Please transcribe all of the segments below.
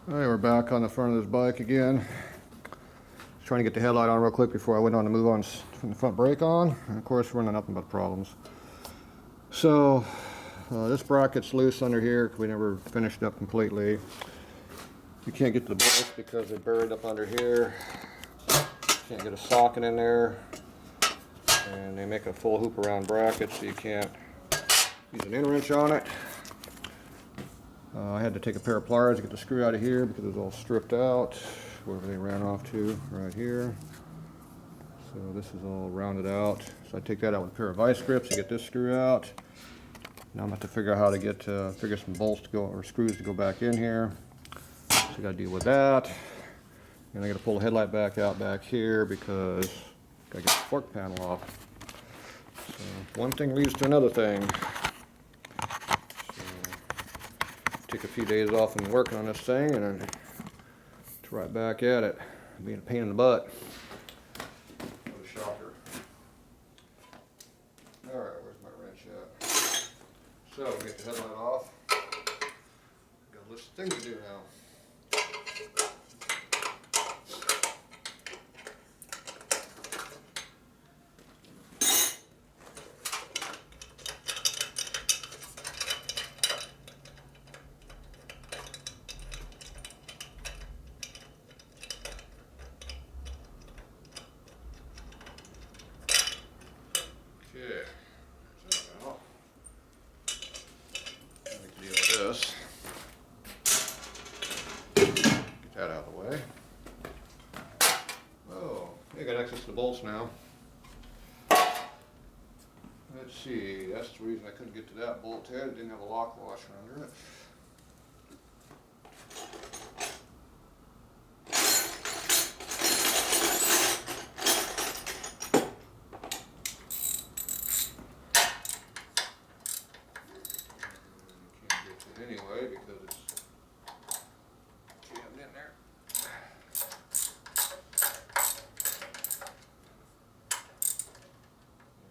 Alright, we're back on the front of this bike again. Trying to get the headlight on real quick before I went on to move on from the front brake on. And of course, we're running nothing but problems. So, this bracket's loose under here because we never finished it up completely. You can't get to the bolts because they're buried up under here. Can't get a socket in there. And they make a full hoop around bracket, so you can't use an end wrench on it. I had to take a pair of pliers to get the screw out of here because it was all stripped out, wherever they ran off to, right here. So this is all rounded out. So I take that out with a pair of vice grips to get this screw out. Now I'm going to have to figure out how to get figure some bolts to go, or screws to go back in here. So I got to deal with that. And I got to pull the headlight back out back here because I got to get the fork panel off. So one thing leads to another thing. Take a few days off and working on this thing, and then it's right back at it, being a pain in the butt. What a shocker. Alright, where's my wrench at? So, get the headlight off. Got a list of things to do now. Okay, so now, I can deal with this. Get that out of the way. Oh, I got access to the bolts now. Let's see, that's the reason I couldn't get to that bolt head. It didn't have a lock washer under it. Anyway, because it's jammed in there.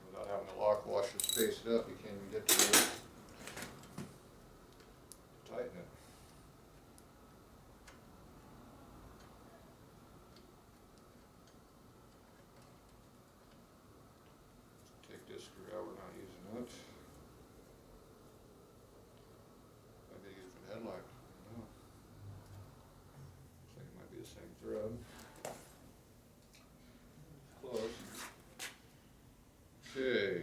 Without having a lock washer space it up, you can't even get to it. Tighten it. Take this screw out, we're not using it. Headlight. Oh. Looks like it might be the same thread. Close. Okay.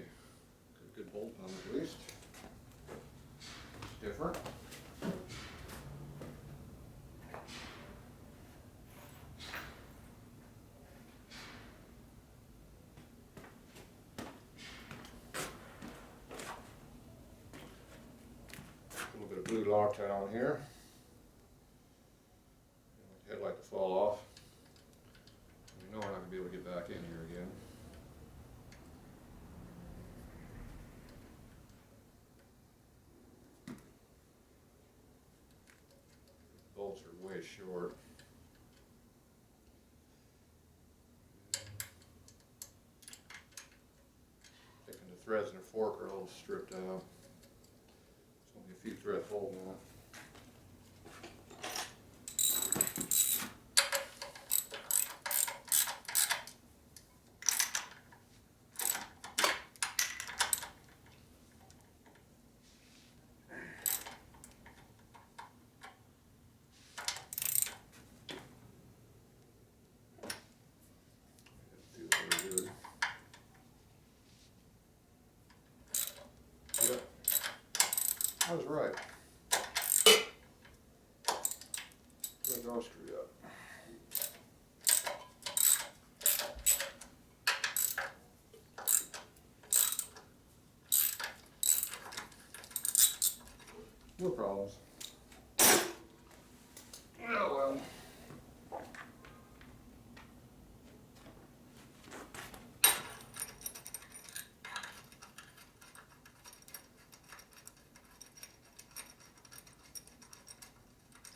Got a good bolt on it at least. It's different. A little bit of blue Loctite on here. Headlight to fall off. We know we're not going to be able to get back in here again. Bolts are way short. Thinking the threads in the fork are all stripped out. Only a few threads holding that. Yep, I was right. They're all screwed up. No problems. Oh well.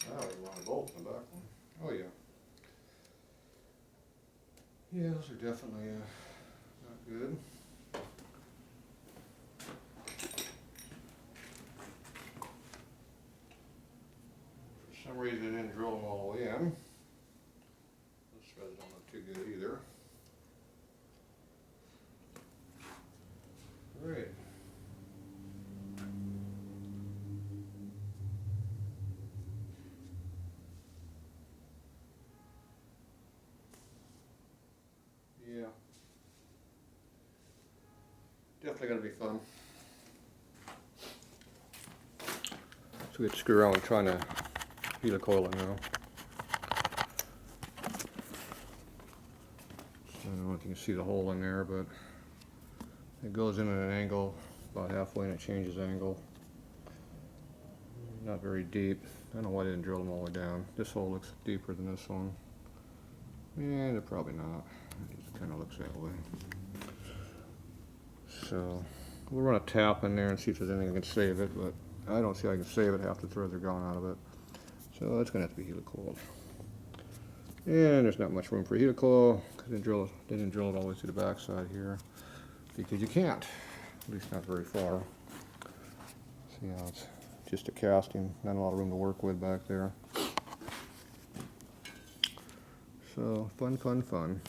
Oh, you want a bolt in the back one? Oh yeah. Yeah, those are definitely not good. some reason reason I didn't drill them all the way in. Those threads don't look too good either. Great. Yeah. Definitely going to be fun. So we have to screw around with trying to helicoil it now. I don't know if you can see the hole in there, but it goes in at an angle about halfway and it changes angle. Not very deep. I don't know why I didn't drill them all the way down. This hole looks deeper than this one. Yeah, they're probably not. It kind of looks that way. So we'll run a tap in there and see if there's anything that can save it, but I don't see how I can save it. Half the threads are gone out of it. So it's going to have to be helicoiled. And there's not much room for helicoil because they didn't drill it all the way through the backside here because you can't, at least not very far. See how it's just a casting, not a lot of room to work with back there. So fun, fun, fun.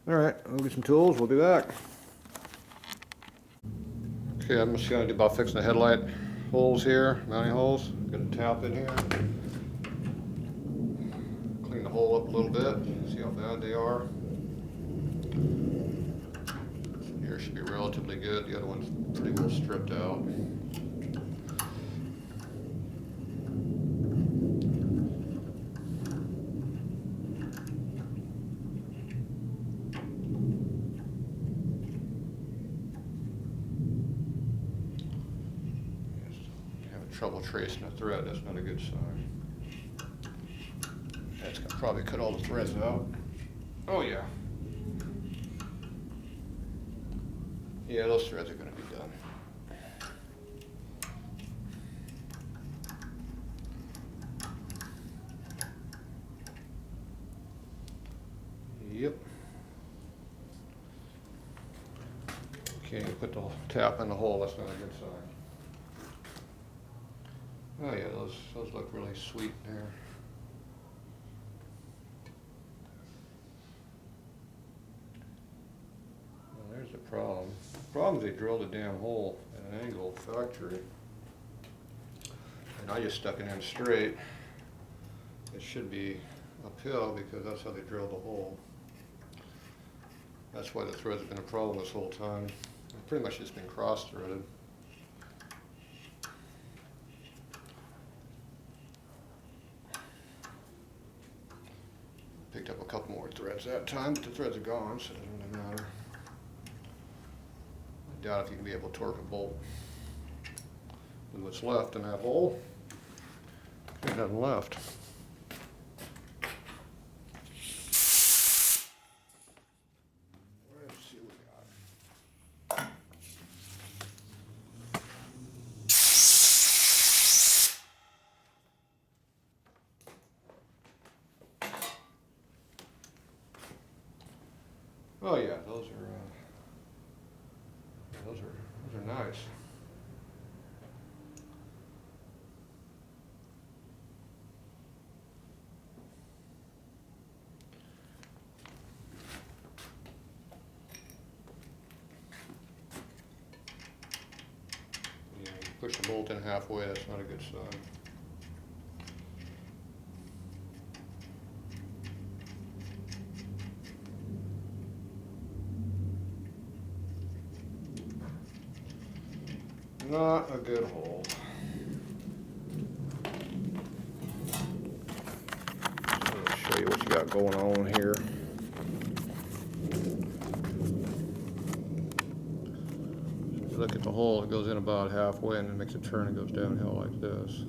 All right, I'll get some tools. We'll be back. Okay, I'm just going to do about fixing the headlight holes here, mounting holes. Got a tap in here. Clean the hole up a little bit. See how bad they are. Here should be relatively good. The other one's pretty well stripped out. Trouble tracing a thread, that's not a good sign. That's gonna probably cut all the threads out. Oh yeah. Yeah, those threads are gonna be done. Yep. Can't even put the tap in the hole, that's not a good sign. Oh yeah, those look really sweet there. Well, there's the problem. The problem is they drilled a damn hole at an angle factory. And I just stuck it in straight. It should be uphill because that's how they drilled the hole. That's why the threads have been a problem this whole time. It's pretty much just been cross-threaded. Picked up a couple more threads that time, but the threads are gone, so it doesn't really matter. I doubt if you can be able to torque a bolt with what's left in that hole. There's nothing left. Let's see what we got. Oh yeah, those are nice. Yeah, you push the bolt in halfway, that's not a good sign. Not a good hole. I'll show you what you got going on here. If you look at the hole, it goes in about halfway and then makes a turn and goes downhill like this.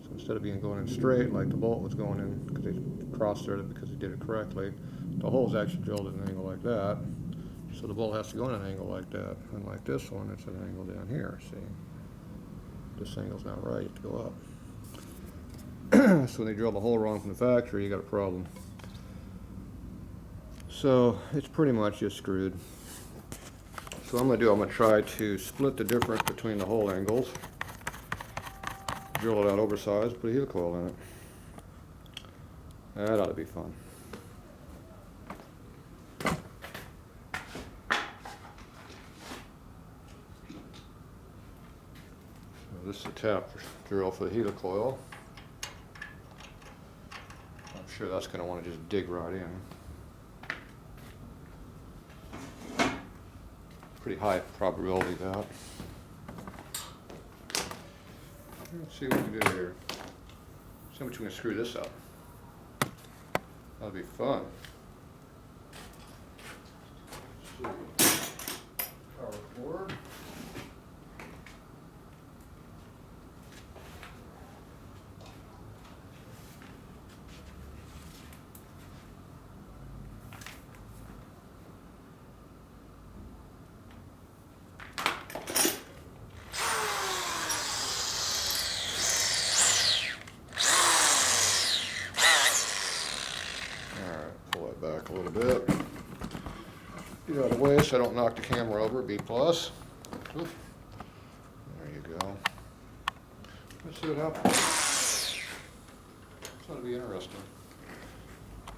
So instead of going in straight like the bolt was going in, because they cross-threaded because they did it correctly, the hole's actually drilled at an angle like that. So the bolt has to go in an angle like that. Unlike this one, it's at an angle down here, see? This angle's not right, you have to go up. So when they drill the hole wrong from the factory, you got a problem. So it's pretty much just screwed. So what I'm going to try to split the difference between the hole angles. drill it out oversized, put a helicoil in it. That ought to be fun. So this is a tap drill for the helicoil. I'm sure that's going to want to just dig right in. Pretty high probability of that. Let's see what we can do here. See how much we can screw this up. That'll be fun. Let's see. Power cord. Back a little bit. Get out of the way so I don't knock the camera over. B+. Oop. There you go. Let's see what happens. This ought to be interesting.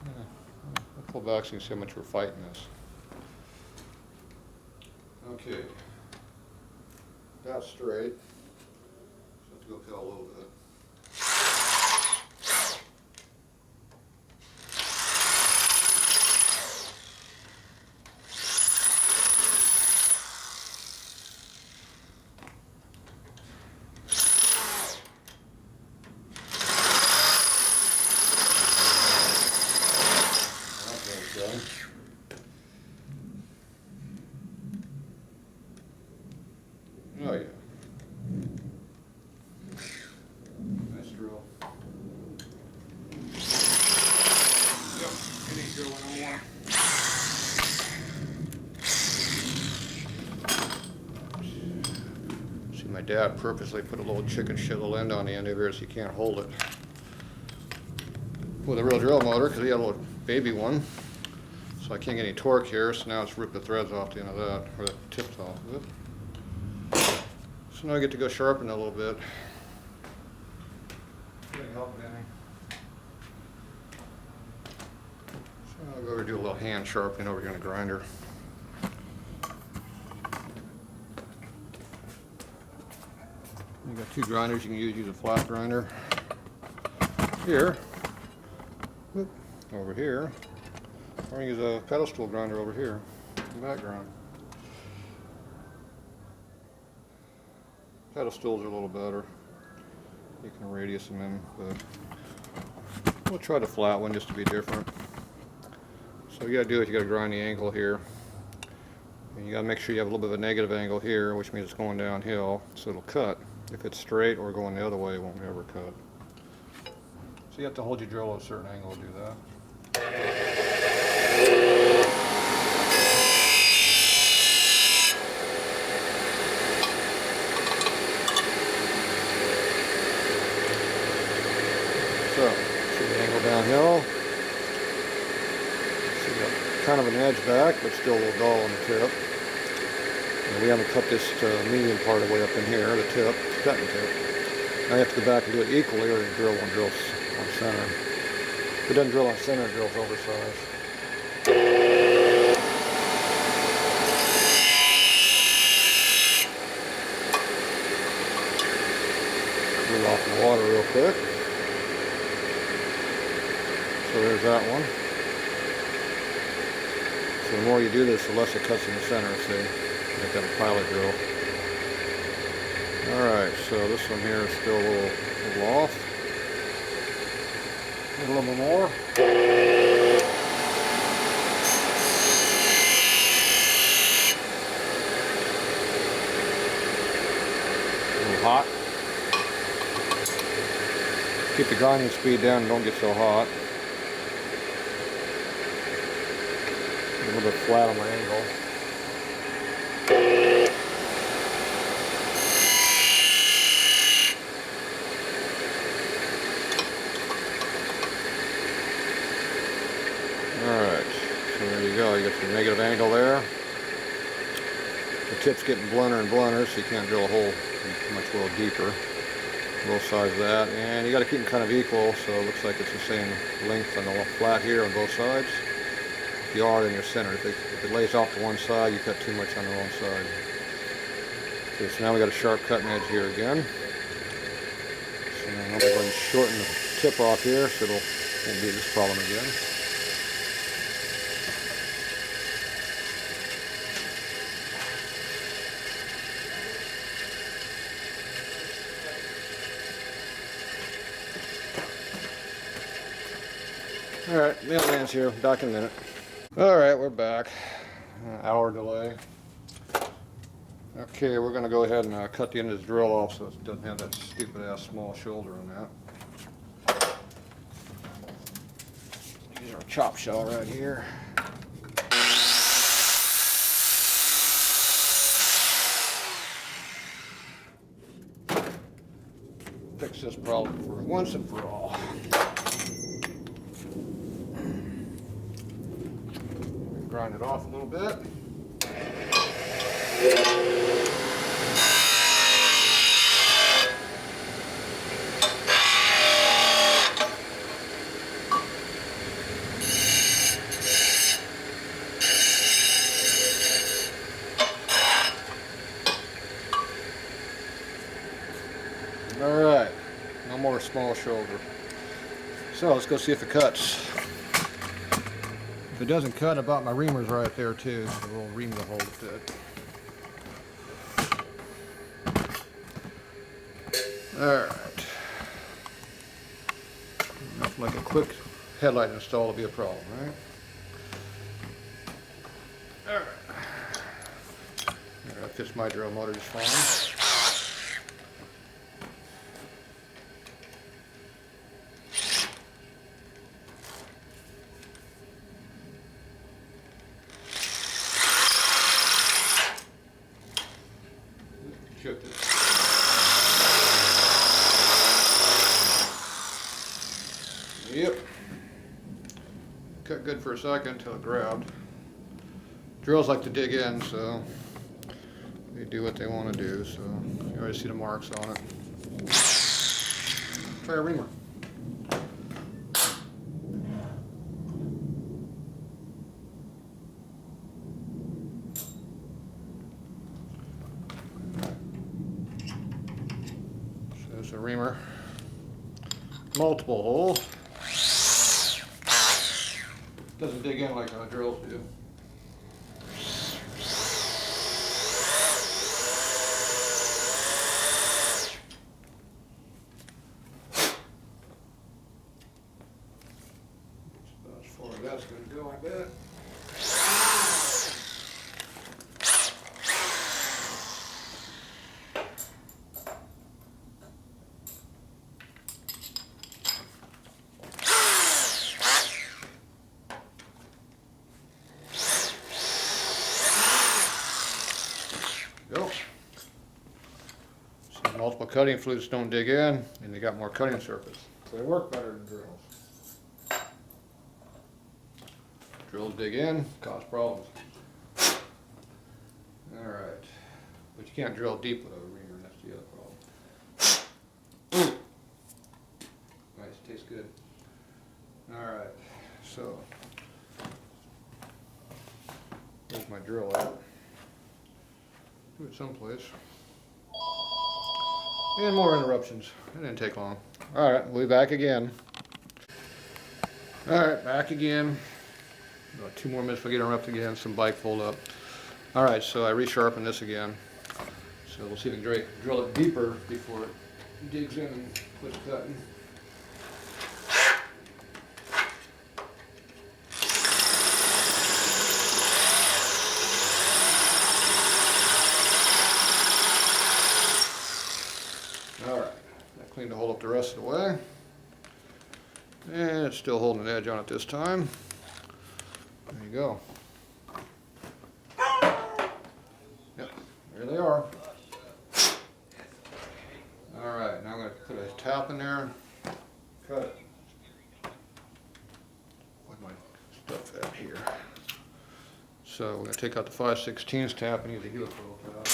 Yeah. I'll pull back so you can see how much we're fighting this. Okay. That's straight. Just have to go uphill a little bit. Oh yeah. Nice drill. Yep, it ain't drilling no more. See, my dad purposely put a little chicken shittle end on the end of here so you can't hold it with a real drill motor because he had a little baby one. So I can't get any torque here, so now it's ripped the threads off the end of that, or the tips off of it. So now I get to go sharpen it a little bit. Getting help with anything. So I'll go over and do a little hand sharpening over here on the grinder. You got two grinders you can use a flat grinder. Here, whoop, over here. Or use a pedestal grinder over here in the background. Pedestals are a little better. You can radius them in, but we'll try the flat one just to be different. So what you gotta do is you gotta grind the angle here. And you gotta make sure you have a little bit of a negative angle here, which means it's going downhill, so it'll cut. If it's straight or going the other way, it won't ever cut. So you have to hold your drill at a certain angle to do that. So, see the angle downhill. See, got kind of an edge back, but still a little dull on the tip. And we haven't cut this medium part of the way up in here, the tip, the cutting tip. Now you have to go back and do it equally, or the drill won't drill on center. If it doesn't drill on center, it drills oversized. Cool off the water real quick. So there's that one. So the more you do this, the less it cuts in the center, see? I've got a pilot drill. Alright, so this one here is still a little off. A little bit more. A little hot. Keep the grinding speed down and don't get so hot. A little bit flat on my angle. Alright, so there you go. You got your negative angle there. The tip's getting blunter and blunter, so you can't drill a hole much well deeper. both sides of that, and you got to keep them kind of equal, so it looks like it's the same length on the flat here on both sides. If you are in your center, if it lays off to one side, you cut too much on the wrong side. Okay, so now we got a sharp cutting edge here again. So now I'm going to go ahead and shorten the tip off here, so it won't be this problem again. Alright, mailman's here, back in a minute. Alright, we're back. Hour delay. Okay, we're going to go ahead and cut the end of this drill off so it doesn't have that stupid ass small shoulder on that. Use our chop saw right here. Fix this problem for once and for all. Grind it off a little bit. All right, no more small shoulder. So let's go see if it cuts. If it doesn't cut, about my reamer's right there too, so we'll ream the whole bit. Alright. Nothing like a quick headlight install to be a problem, right? Alright. That fits my drill motor just fine. Yep. Cut good for a second until it grabbed. Drills like to dig in, so they do what they want to do. So you already see the marks on it. Try a reamer. So there's a reamer. Multiple hole. Doesn't dig in like drills do. That's about as far as that's going to go, I bet. Go. So multiple cutting flutes don't dig in, and they got more cutting surface. So they work better than drills. Drills dig in, cause problems. Alright. But you can't drill deep with a reamer, that's the other problem. Nice, tastes good. Alright, so where's my drill at? Do it someplace. And more interruptions. It didn't take long. Alright, we'll be back again. Alright, back again. About 2 more minutes before I get interrupted again. Some bike fold up. Alright, so I resharpened this again. So we'll see if we can drill it deeper before it digs in and quits cutting. Alright, that cleaned the hole up the rest of the way. And it's still holding an edge on it this time. There you go. Yep, there they are. Alright, now I'm going to put a tap in there and cut it. Where's my stuff at here? So we're going to take out the 5/16 tap and use a helical tap.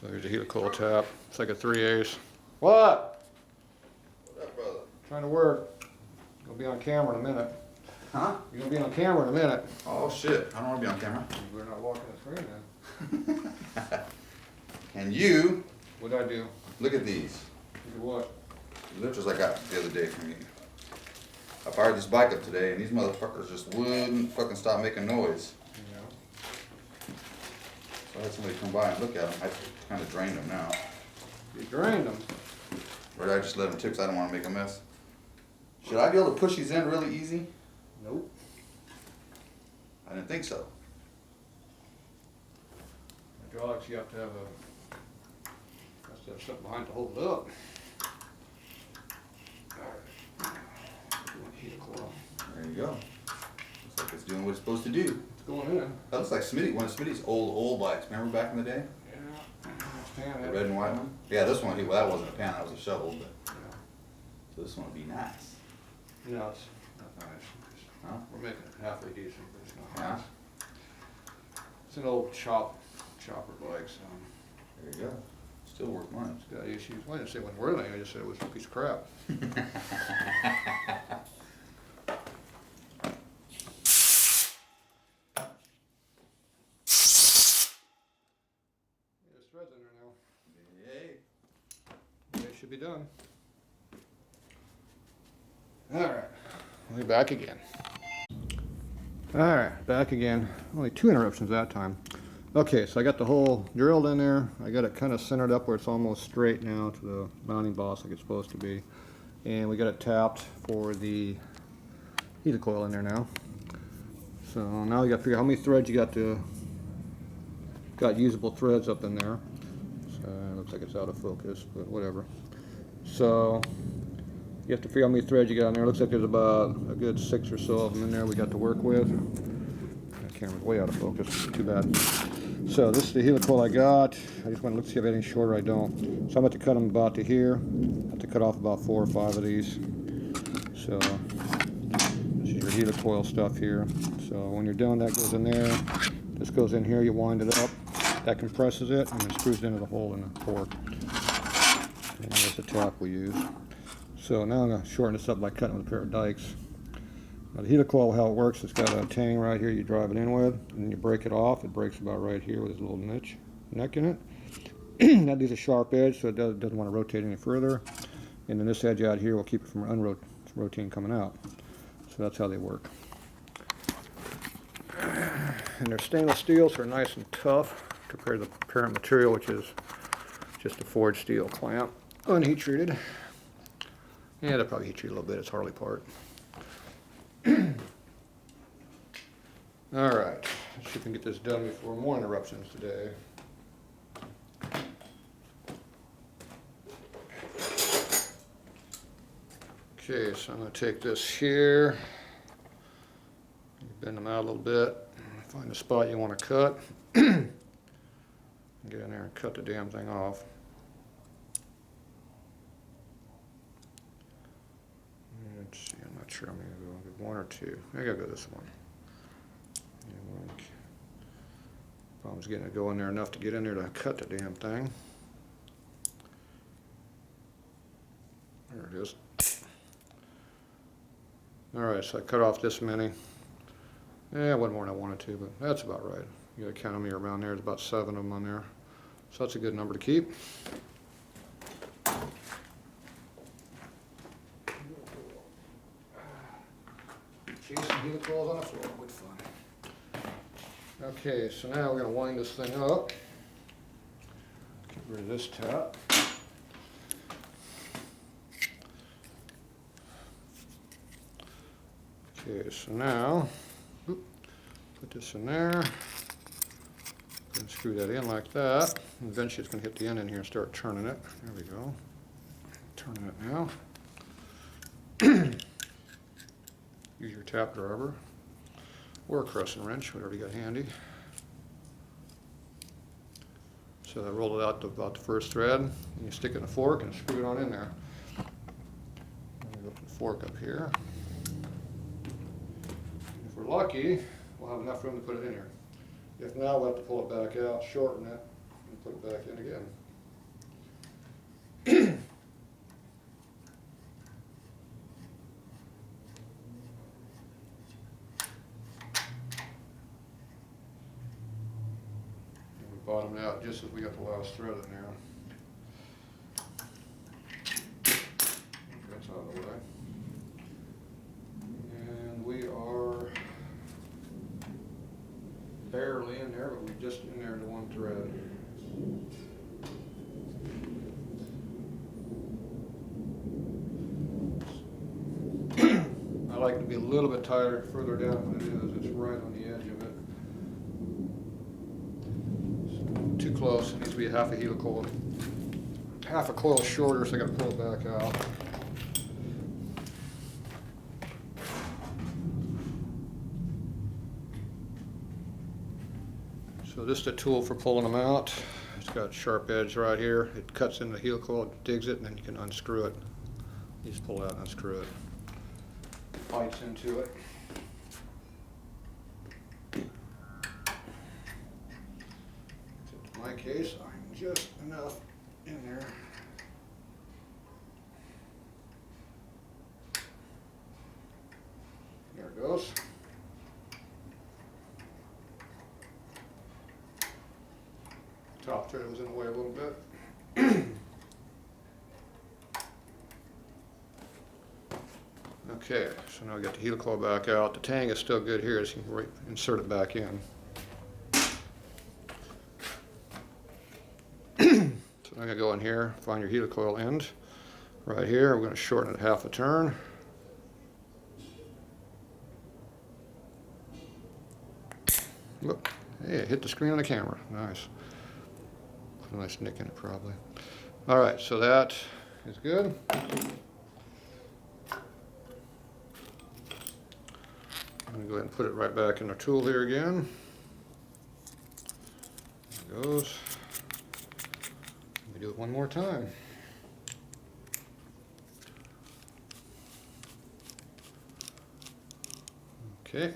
So there's a helicoil tap. It's like a 3/8. What? What's up, brother? Trying to work. You'll be on camera in a minute. Huh? You're gonna be on camera in a minute. Oh shit, I don't want to be on camera. We're not watching the screen then. And you, What'd I do? look at these. Look at what? The lifters I got the other day from you. I fired this bike up today and these motherfuckers just wouldn't fucking stop making noise. Yeah. So I had somebody come by and look at them. I kind of drained them now. You drained them. Or did I just let them tip because I don't want to make a mess? Should I be able to push these in really easy? Nope. I didn't think so. Hydraulics, you have to have something behind to hold it up. There you go. Looks like it's doing what it's supposed to do. It's going in. That looks like Smitty, one of Smitty's old bikes. Remember back in the day? Yeah. The red and white one? Yeah, this one, well, that wasn't a pan, that was a shovel, but. Yeah. So this one would be nice. No, it's not nice. Huh? We're making it halfway decent, but it's not Yeah. nice. It's an old chopper bike, so There you go. Still worth money. it's got issues. Well, I didn't say it wasn't worth anything, I just said it was a piece of crap. There's threads in there now. Yay. Yeah, it should be done. Alright, we'll be back again. Alright, back again. Only 2 interruptions that time. Okay, so I got the hole drilled in there. I got it kind of centered up where it's almost straight now to the mounting boss like it's supposed to be. And we got it tapped for the helicoil in there now. So now you got to figure out how many threads you got usable threads up in there. So it looks like it's out of focus, but whatever. So you have to figure out how many threads you got in there. Looks like there's about a good 6 or so of them in there we got to work with. The camera's way out of focus, too bad. So this is the helicoil I got. I just want to look see if I have any shorter. I don't. So I'm about to cut them about to here. I have to cut off about 4 or 5 of these. So this is your helicoil stuff here. So when you're done, that goes in there. This goes in here. You wind it up. That compresses it and it screws into the hole in the fork. And there's the tap we use. So now I'm going to shorten this up by cutting with a pair of dikes. Now the helicoil, how it works, it's got a tang right here you drive it in with, and then you break it off. It breaks about right here with this little neck in it. That leaves a sharp edge so it doesn't want to rotate any further. And then this edge out here will keep it from rotating coming out. So that's how they work. And they're stainless steel, so they're nice and tough compared to the parent material, which is just a forged steel clamp, unheat treated. Yeah, they'll probably heat treat a little bit. It's Harley part. All right, let's see if we can get this done before more interruptions today. Okay, so I'm going to take this here, bend them out a little bit, find the spot you want to cut, get in there and cut the damn thing off. Let's see, I'm not sure I'm going to go with 1 or 2. I gotta go this one. Problem's getting it go in there enough to get in there to cut the damn thing. There it is. Alright, so I cut off this many. Yeah, it wasn't more than I wanted to, but that's about right. You gotta count them here around there. There's about 7 of them on there. So that's a good number to keep. Chasing helicoils on the floor, good fun. Okay, so now we're going to wind this thing up. Get rid of this tap. Okay, so now, put this in there. And screw that in like that. And eventually it's going to hit the end in here and start turning it. There we go. Turning it now. Use your tap driver or a crescent wrench, whatever you got handy. So I roll it out to about the first thread, and you stick it in a fork and screw it on in there. And go to the fork up here. If we're lucky, we'll have enough room to put it in here. If not, we'll have to pull it back out, shorten it, and put it back in again. And we bottomed out just as we got the last thread in there. That's out of the way. And we are barely in there, but we're just in there to one thread. I like it to be a little bit tighter further down than it is. It's right on the edge of it. So, too close. It needs to be half a helicoil. Half a coil shorter, so I got to pull it back out. So this is the tool for pulling them out. It's got a sharp edge right here. It cuts in the helicoil, it digs it, and then you can unscrew it. You just pull it out and unscrew it. Bites into it. In my case, I'm just enough in there. There it goes. Top thread was in the way a little bit. Okay, so now we got the helicoil back out. The tang is still good here, so you can insert it back in. So I'm going to go in here, find your helicoil end. Right here, we're going to shorten it half a turn. Look, hey, it hit the screen on the camera. Nice. Put a nice nick in it, probably. All right, so that is good. I'm going to go ahead and put it right back in the tool here again. There it goes. Let me do it one more time. Okay.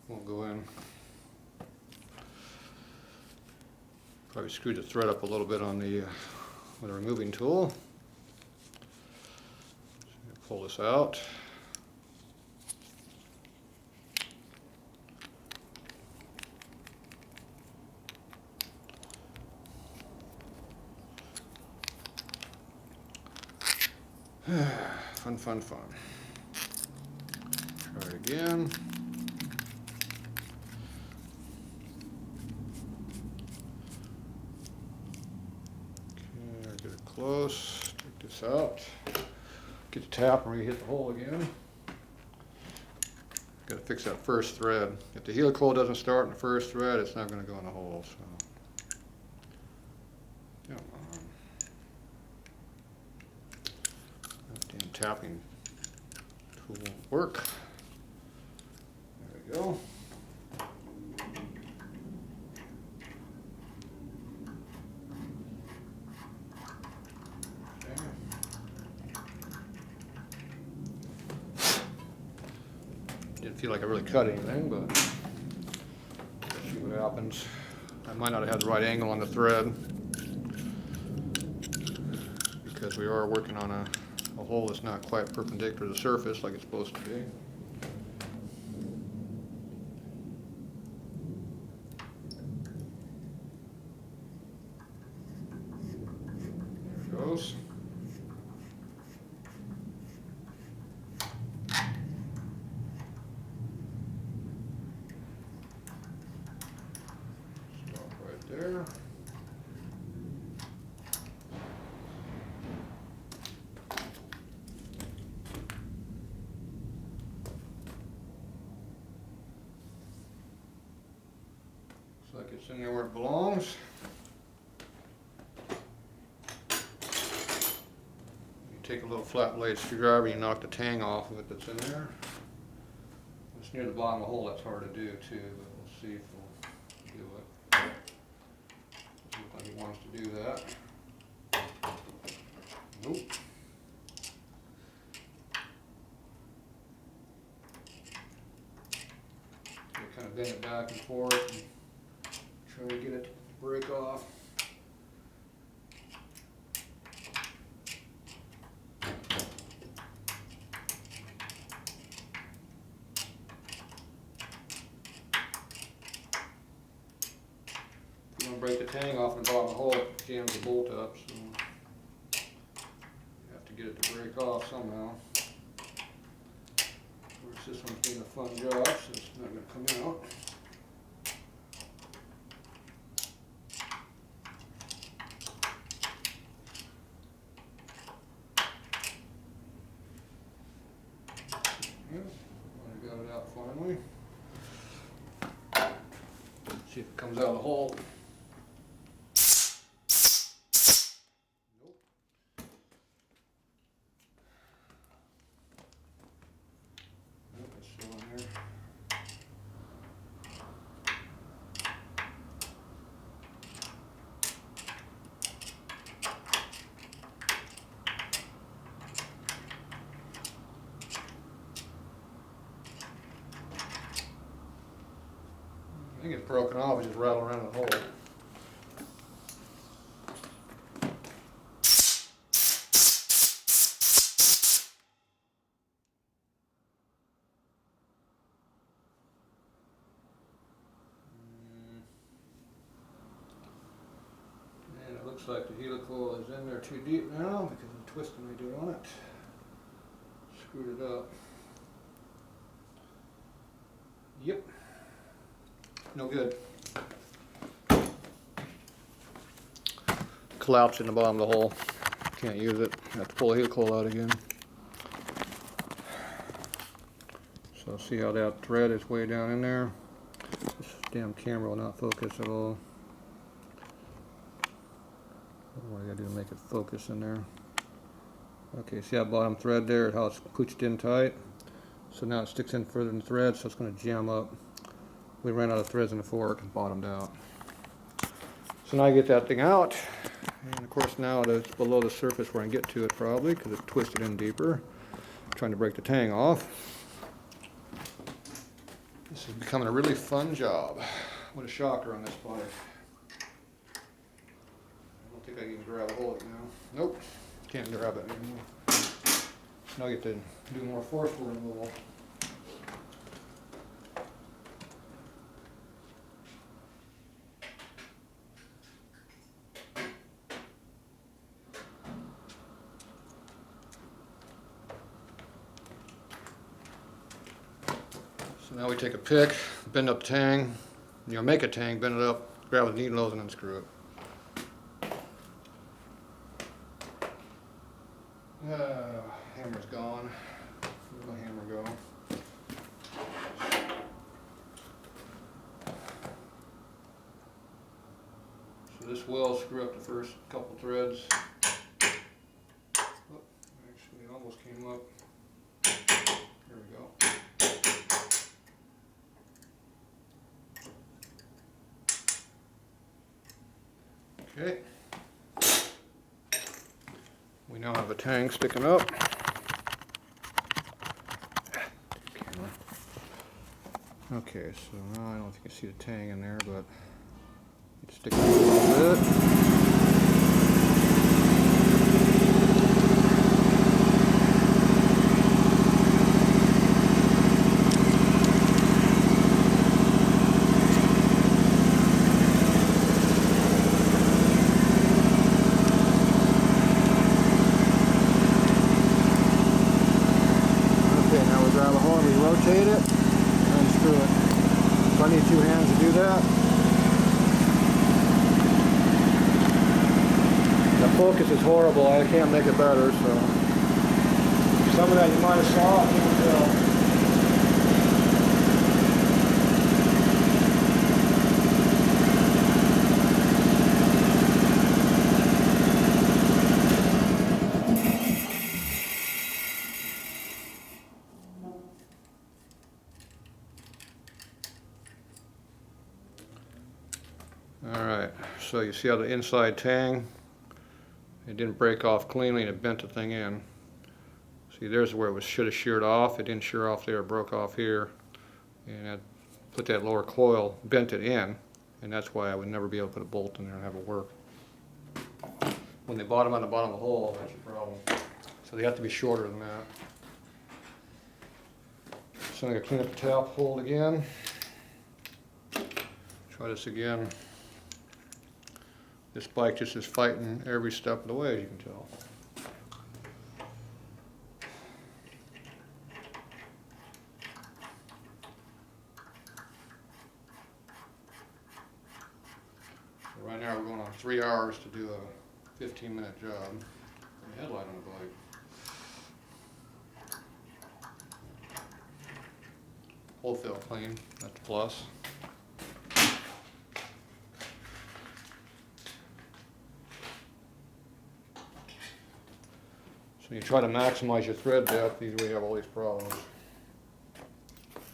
We'll go in. Probably screw the thread up a little bit on the with a removing tool. So pull this out. Fun, fun, fun. Try it again. Okay, get it close. Take this out. Get the tap and re-hit the hole again. Got to fix that first thread. If the helicoil doesn't start in the first thread, it's not going to go in the hole. So, come on. That damn tapping tool won't work. There we go. Didn't feel like I really cut anything, but let's see what happens. I might not have had the right angle on the thread because we are working on a hole that's not quite perpendicular to the surface like it's supposed to be. There it goes. There. Looks like it's in there where it belongs. You take a little flat blade screwdriver, you knock the tang off of it that's in there. It's near the bottom of the hole, that's hard to do too, but we'll see if we'll do it. Doesn't look like he wants to do that. Nope. Kind of bend it back and forth and try to get it to break off. If you want to break the tang off in the bottom of the hole, it jams the bolt up, so you have to get it to break off somehow. Of course, this one's being a fun job, so it's not going to come out. I got it out finally. See if it comes out of the hole. Nope. Nope, it's still in there. I think it's broken off, it just rattled around the hole. And it looks like the helical is in there too deep now because of the twisting I did on it. Screwed it up. Yep. No good. Collapsed in the bottom of the hole. Can't use it. Have to pull the helical out again. So see how that thread is way down in there? This damn camera will not focus at all. What do I gotta do to make it focus in there? Okay, see that bottom thread there, how it's pooched in tight? So now it sticks in further in the thread, so it's going to jam up. We ran out of threads in the fork and bottomed out. So now I get that thing out, and of course now it's below the surface where I can get to it probably, because it's twisted in deeper. I'm trying to break the tang off. This is becoming a really fun job. What a shocker on this bike. I don't think I can grab a hold of it now. Nope, can't grab it anymore. Now I get to do more forceful removal. So now we take a pick, bend up the tang, make a tang, bend it up, grab the needle nose and unscrew it. Hammer's gone. Where'd my hammer go? So this will screw up the first couple threads. Oh, actually it almost came up. There we go. Okay. We now have a tang sticking up. Okay, so now I don't think you see the tang in there, but it's sticking up a little bit. Grab a hold, we rotate it, and unscrew it. So I need two hands to do that. The focus is horrible, I can't make it better, so. Some of that you might have saw, I can't tell. Alright, so you see how the inside tang, it it didn't break off cleanly and it bent the thing in. See, there's where it should have sheared off. It didn't shear off there, it broke off here. And I put that lower coil, bent it in, and that's why I would never be able to put a bolt in there and have it work. When they bottom on the bottom of the hole, that's your problem. So they have to be shorter than that. So I'm going to clean up the tap hold again. Try this again. This bike just is fighting every step of the way, as you can tell. So right now we're going on 3 hours to do a 15-minute job. The headlight on the bike. Hole fill clean, that's a plus. So you try to maximize your thread depth, these way you have all these problems.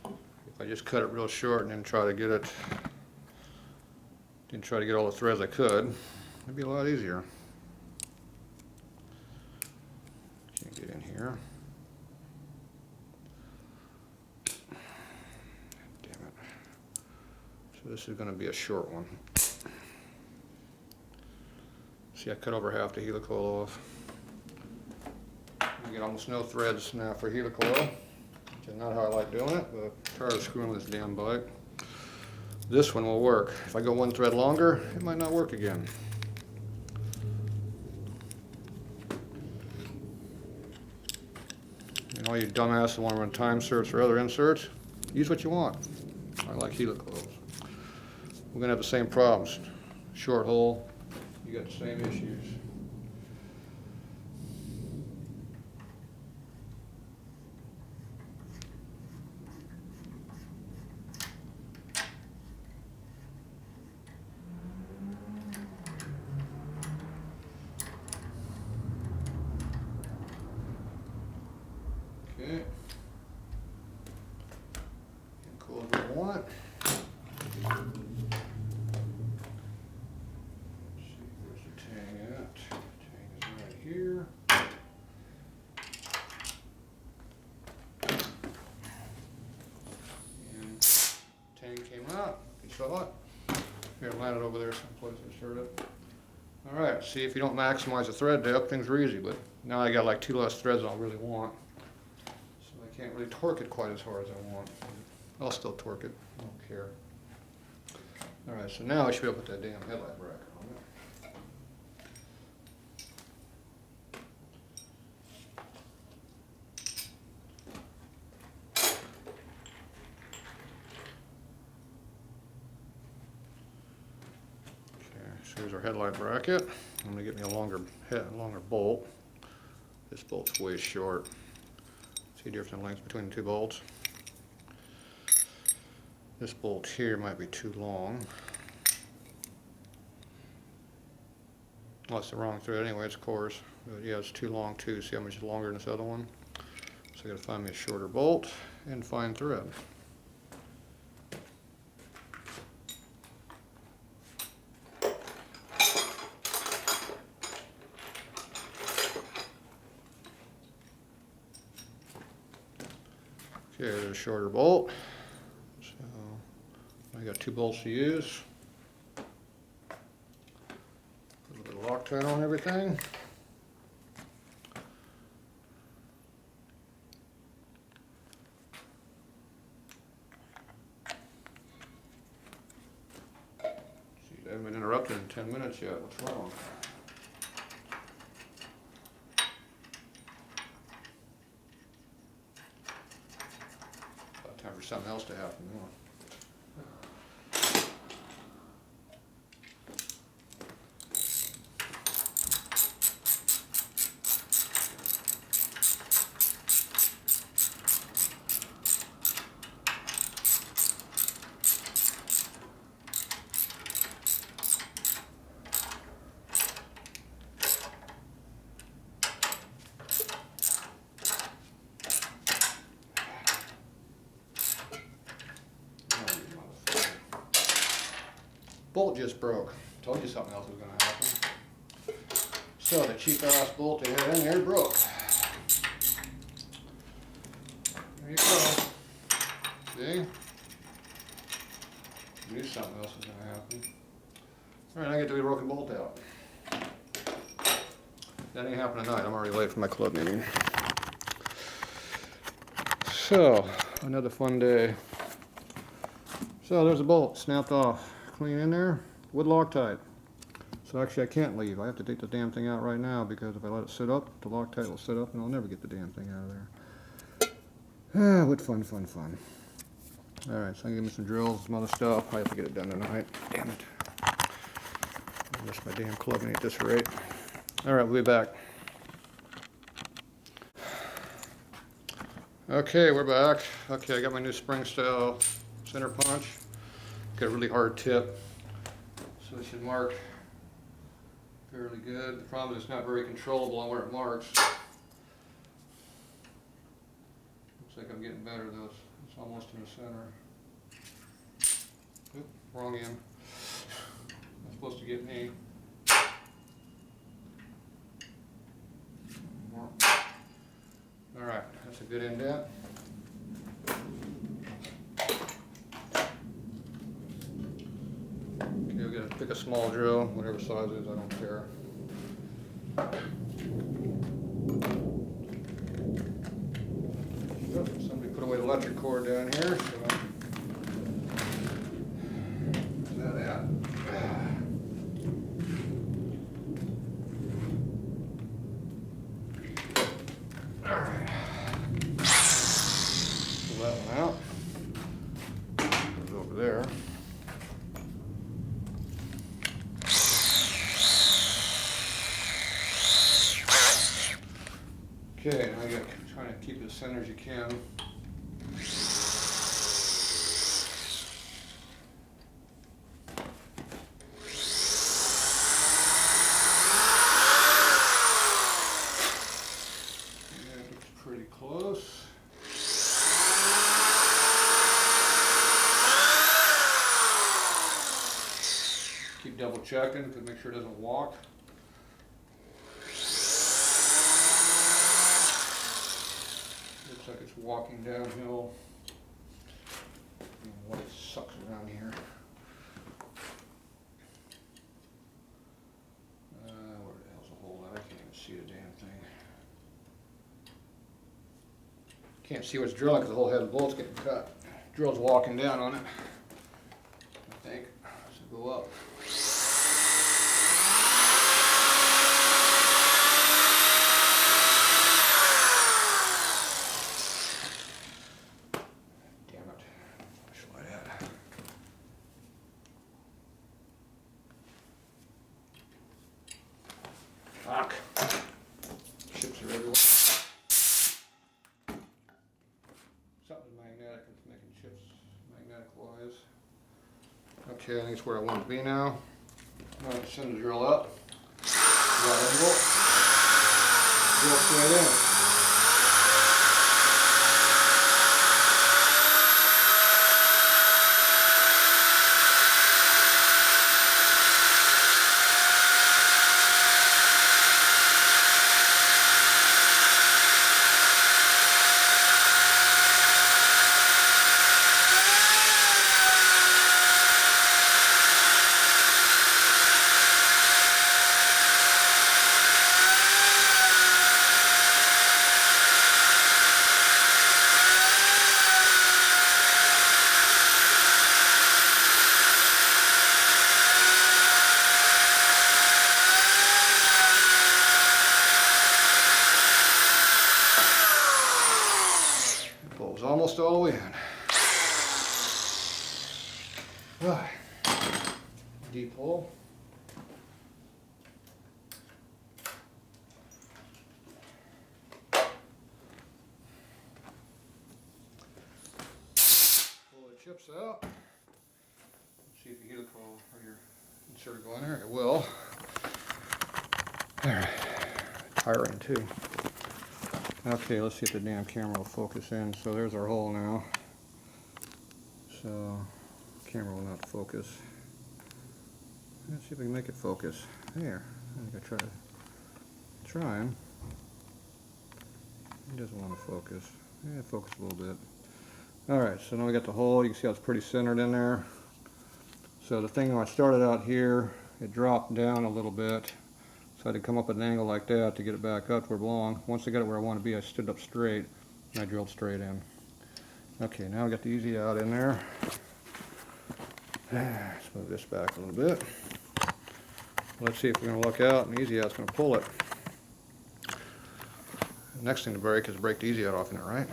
If I just cut it real short and then try to get all the threads I could, it'd be a lot easier. Can't get in here. So this is going to be a short one. See, I cut over half the helicoil off. I get almost no threads now for helicoil, which is not how I like doing it, but I'm tired of screwing with this damn bike. This one will work. If I go one thread longer, it might not work again. And all you dumbasses want to run time inserts or other inserts, use what you want. I like helicoils. We're going to have the same problems. Short hole, you got the same issues. Okay. And cool as we want. Here. And tang came out. You saw it. Here, land it over there someplace. Insert it. All right. See, if you don't maximize the thread depth, things are easy. But now I got like 2 less threads than I really want, so I can't really torque it quite as hard as I want. I'll still torque it. I don't care. All right. So now I should be able to put that damn headlight bracket on it. So here's our headlight bracket. I'm going to get me a longer bolt. This bolt's way short. See the difference in length between the 2 bolts? This bolt here might be too long. Well, it's the wrong thread anyway, it's coarse. But yeah, it's too long too. See how much longer than this other one? So I got to find me a shorter bolt and fine thread. Okay, there's a shorter bolt. So I got 2 bolts to use. A little bit of Loctite on everything. See, I haven't been interrupted in 10 minutes yet. What's wrong? Time for something else to happen. Bolt just broke. Told you something else was going to happen. So the cheap ass bolt they had in there broke. There you go. See? I knew something else was gonna happen. Alright, I get to be broken bolt out. That ain't happening tonight. I'm already late for my club meeting. So, another fun day. So there's a bolt snapped off. Clean in there. Wood Loctite. So actually I can't leave. I have to take the damn thing out right now because if I let it sit up, the Loctite will sit up and I'll never get the damn thing out of there. Ah, what fun, fun, fun. Alright, so I'm gonna give me some drills, some other stuff. I have to get it done tonight. Damn it. I miss my damn club meeting at this rate. Alright, we'll be back. Okay, we're back. Okay, I got my new spring style center punch. Got a really hard tip, so it should mark fairly good. The problem is it's not very controllable on where it marks. Looks like I'm getting better though. It's almost in the center. Oop, wrong end. That's supposed to get me. Alright, that's a good indent. Okay, we're going to pick a small drill, whatever size it is, I don't care. Oh, somebody put away the electric cord down here, so where's that at? Alright. Pull that one out. Goes over there. Okay, now you're trying to keep it as center as you can. Yeah, it looks pretty close. Keep double checking to make sure it doesn't walk. Looks like it's walking downhill. I don't know what it sucks around here. Where the hell's the hole at? I can't even see the damn thing. Can't see what's drilling because the whole head of the bolt's getting cut. Drill's walking down on it, I think. So go up. Fuck. Chips are everywhere. Something magnetic, it's making chips magnetic wise. Okay, I think it's where I want to be now. Alright, send the drill up. Right angle. Drill straight in. Bolt's almost all the way in. Right. Deep hole. Pull the chips out. See if your helical or your insert will go in there. It will. Alright. Tiring too. Okay, let's see if the damn camera will focus in. So there's our hole now. So, camera will not focus. Let's see if we can make it focus. There. I think I tried. trying. He doesn't want to focus. Yeah, focus a little bit. Alright, so now we got the hole. You can see how it's pretty centered in there. So the thing, when I started out here, it dropped down a little bit. So I had to come up at an angle like that to get it back up where it belonged. Once I got it where I want to be, I stood up straight and I drilled straight in. Okay, now I got the easy out in there. Let's move this back a little bit. Let's see if we're going to look out and the easy out's going to pull it. The next thing to break is break the easy out off in it, right?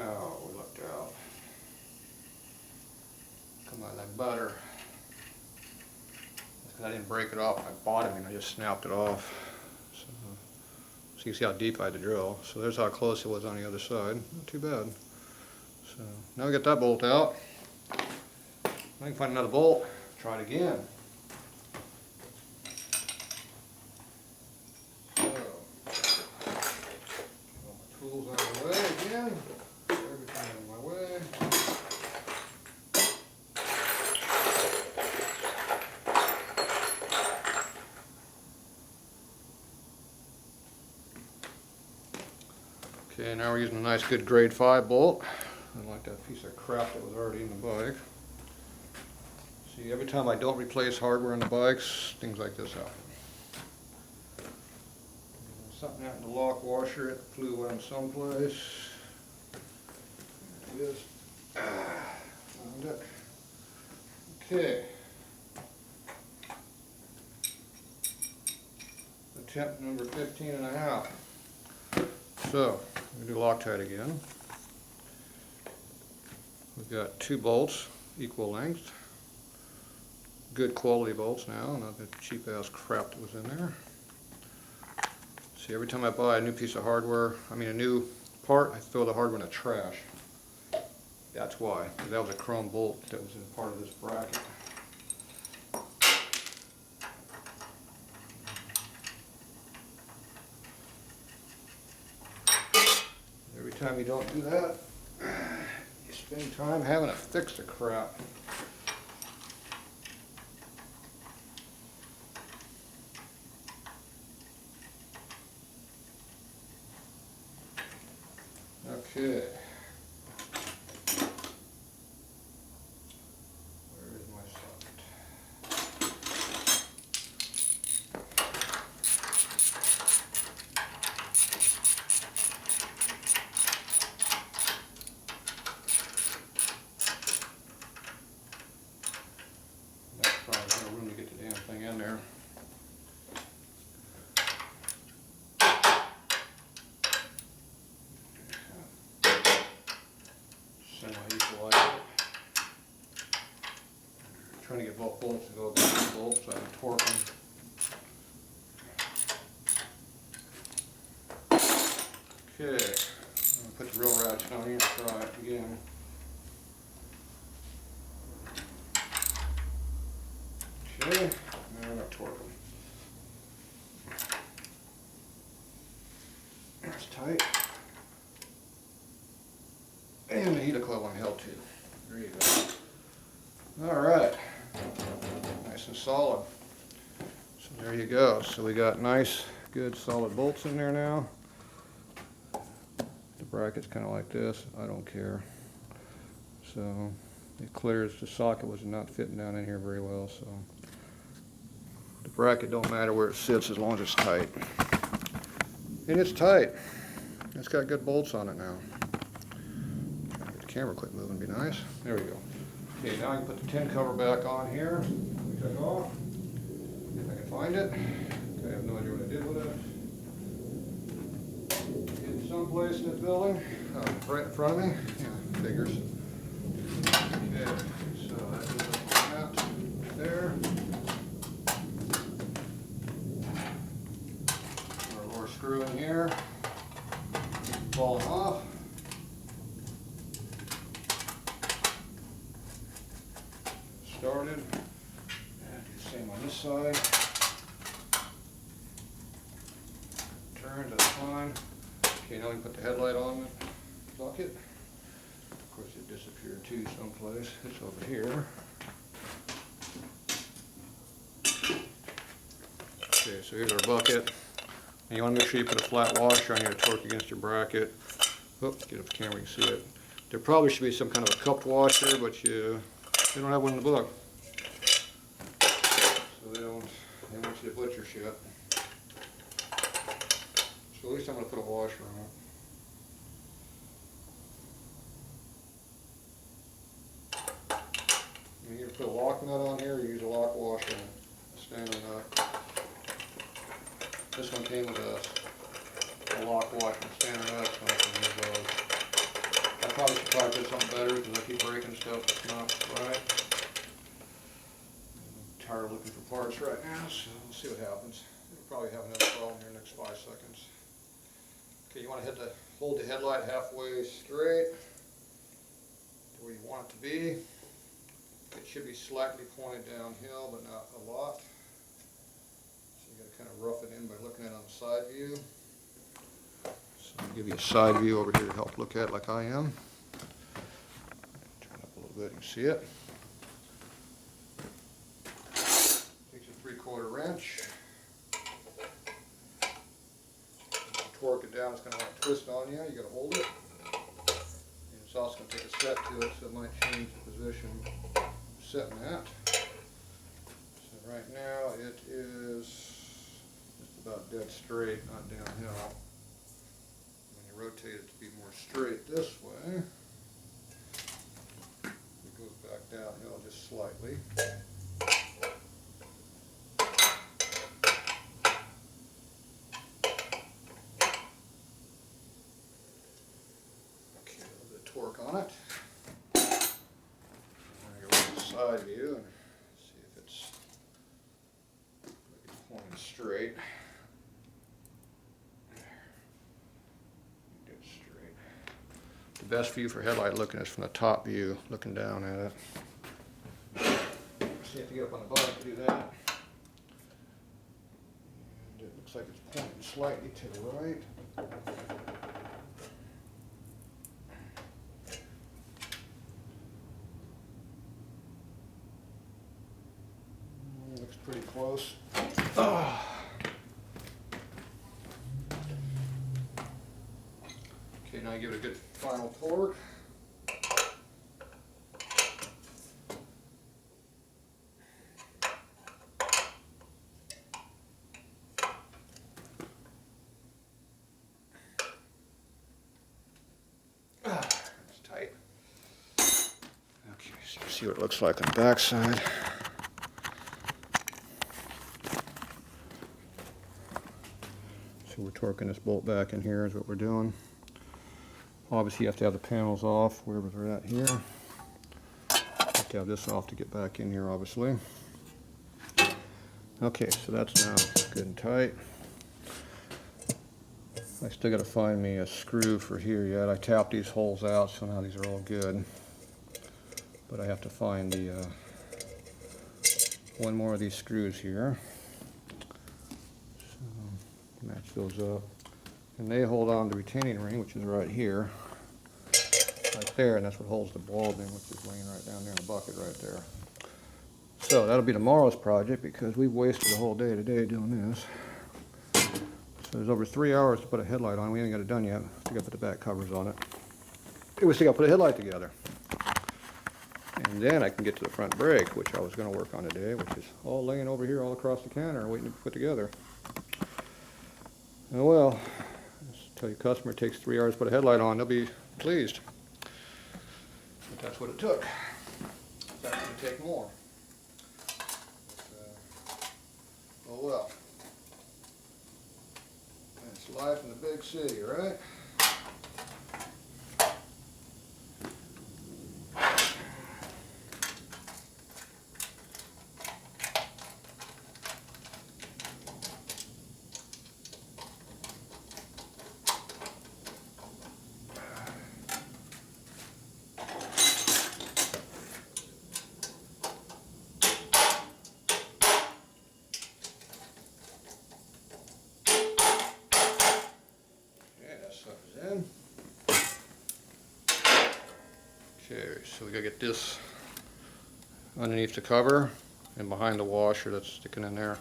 Oh, we looked out. Come out like butter. That's because I didn't break it off. I bought it and I just snapped it off. So you can see how deep I had to drill. So there's how close it was on the other side. Not too bad. So now we get that bolt out. I can find another bolt. Try it again. So, all my tools out of the way again. Everything out of my way. Okay, now we're using a nice good grade 5 bolt. Unlike that piece of crap that was already in the bike. See, every time I don't replace hardware on the bikes, things like this happen. Something happened to the lock washer, it flew in someplace. There it is. Found it. Okay. Attempt number 15.5. So, we do Loctite again. We've got 2 bolts, equal length. Good quality bolts now, not the cheap ass crap that was in there. See, every time I buy a new piece of hardware, a new part, I throw the hardware in the trash. That's why, because that was a chrome bolt that was in part of this bracket. Every time you don't do that, you spend time having to fix the crap. Okay. Where is my socket? That's probably no room to get the damn thing in there. Semi-equalize it. Trying to get both bolts to go against the bolts so I can torque them. Okay, I'm going to put the real ratchet on here and try it again. Okay, now I'm going to torque them. That's tight. And the heat coil held too. There you go. Alright. Nice and solid. So there you go. So we got nice, good solid bolts in there now. The bracket's kind of like this. I don't care. So it clears. The socket was not fitting down in here very well. So the bracket don't matter where it sits as long as it's tight. And it's tight. It's got good bolts on it now. Get the camera quit moving, be nice. There we go. Okay, now I can put the tin cover back on here. We took off. If I can find it. Okay, I have no idea what I did with it. Hidden someplace in this building. Right in front of me. Yeah, figures. Okay, so that goes up on that. There. Our lower screw in here. Falling off. Started. And do the same on this side. Turns, that's fine. Okay, now we can put the headlight on the bucket. Of course, it disappeared too someplace. It's over here. Okay, so here's our bucket. And you want to make sure you put a flat washer on here to torque against your bracket. Oh, get up the camera, you can see it. There probably should be some kind of a cupped washer, but they don't have one in the book. So they want you to butcher shit. So at least I'm going to put a washer on it. You either put a lock nut on here or use a lock washer and a standard nut. This one came with a lock washer and standard nut, so I can use those. I probably should put something better because I keep breaking stuff that's not right. I'm tired of looking for parts right now, so we'll see what happens. We'll probably have another problem here in the next 5 seconds. Okay, you want to hold the headlight halfway straight to where you want it to be. It should be slightly pointed downhill, but not a lot. So you got to kind of rough it in by looking at it on the side view. So I'll give you a side view over here to help look at it like I am. Turn up a little bit, you can see it. Takes a 3/4 wrench. Torque it down, it's going to like twist on you. You got to hold it. And it's also going to take a set to it, so it might change the position setting that. So right now it is just about dead straight, not downhill. When you rotate it to be more straight this way, it goes back downhill just slightly. Okay, a little bit of torque on it. Side view and see if it's pointing straight. Dead straight. The best view for headlight looking is from the top view, looking down at it. See if you get up on the bottom to do that. And it looks like it's pointing slightly to the right. Looks pretty close. Oh. Okay, now give it a good final torque. It's tight. Okay, so you see what it looks like on the back side. So we're torquing this bolt back in here is what we're doing. Obviously you have to have the panels off wherever they're at here. You have to have this off to get back in here obviously. Okay, so that's now good and tight. I still got to find me a screw for here yet. I tapped these holes out, so now these are all good. But I have to find the one more of these screws here. So match those up. And they hold on to the retaining ring, which is right here. Right there, and that's what holds the bulb in, which is laying right down there in the bucket right there. So that'll be tomorrow's project because we've wasted a whole day today doing this. So there's over 3 hours to put a headlight on. We ain't got it done yet. We got to put the back covers on it. We still got to put a headlight together. And then I can get to the front brake, which I was going to work on today, which is all laying over here all across the counter waiting to be put together. Oh well, just tell your customer it takes 3 hours to put a headlight on. They'll be pleased. But that's what it took. That's going to take more. But, oh well. That's life in the big city, right? So we gotta get this underneath the cover and behind the washer that's sticking in there.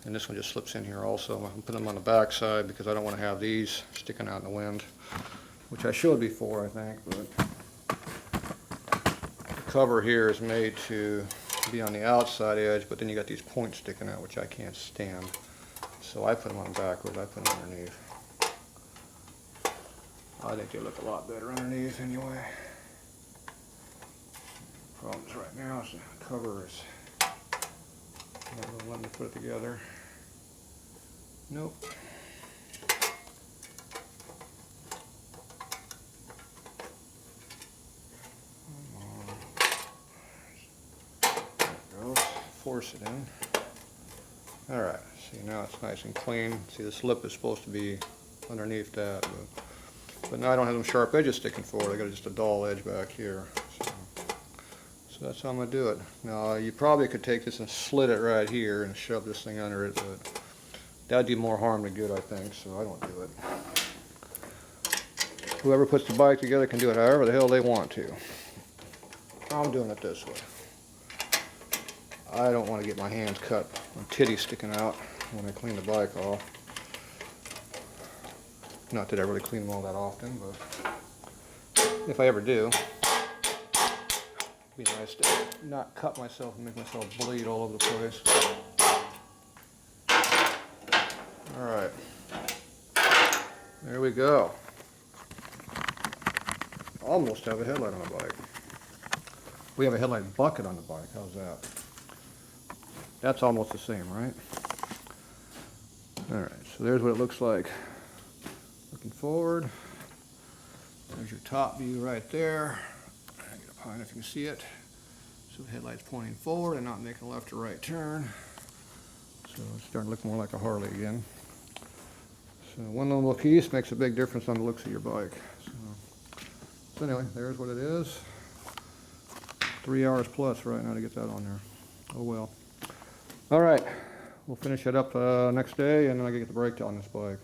And this one just slips in here also. I'm putting them on the back side because I don't want to have these sticking out in the wind, which I showed before, I think. But the cover here is made to be on the outside edge, but then you got these points sticking out, which I can't stand. So I put them on backwards. I put them underneath. I think they look a lot better underneath anyway. Problems right now is the cover is not going to let me put it together. Nope. There it goes. Force it in. Alright, see now it's nice and clean. See the slip is supposed to be underneath that, but now I don't have them sharp edges sticking forward. I got just a dull edge back here. So that's how I'm going to do it. Now you probably could take this and slit it right here and shove this thing under it, but that'd do more harm than good, I think, so I don't do it. Whoever puts the bike together can do it however the hell they want to. I'm doing it this way. I don't want to get my hands cut and titties sticking out when I clean the bike off. Not that I really clean them all that often, but if I ever do, it'd be nice to not cut myself and make myself bleed all over the place. Alright, there we go. Almost have a headlight on the bike. We have a headlight bucket on the bike, how's that? That's almost the same, right? Alright, so there's what it looks like. Looking forward. There's your top view right there. I get up high enough you can see it. So the headlight's pointing forward and not making a left or right turn. So it's starting to look more like a Harley again. So one little piece makes a big difference on the looks of your bike. So anyway, there's what it is. 3 hours plus right now to get that on there. Oh well. Alright, we'll finish it up next day, and then I can get the brake on this bike.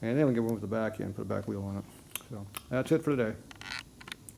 And then we'll get one with the back end, put a back wheel on it. So that's it for today.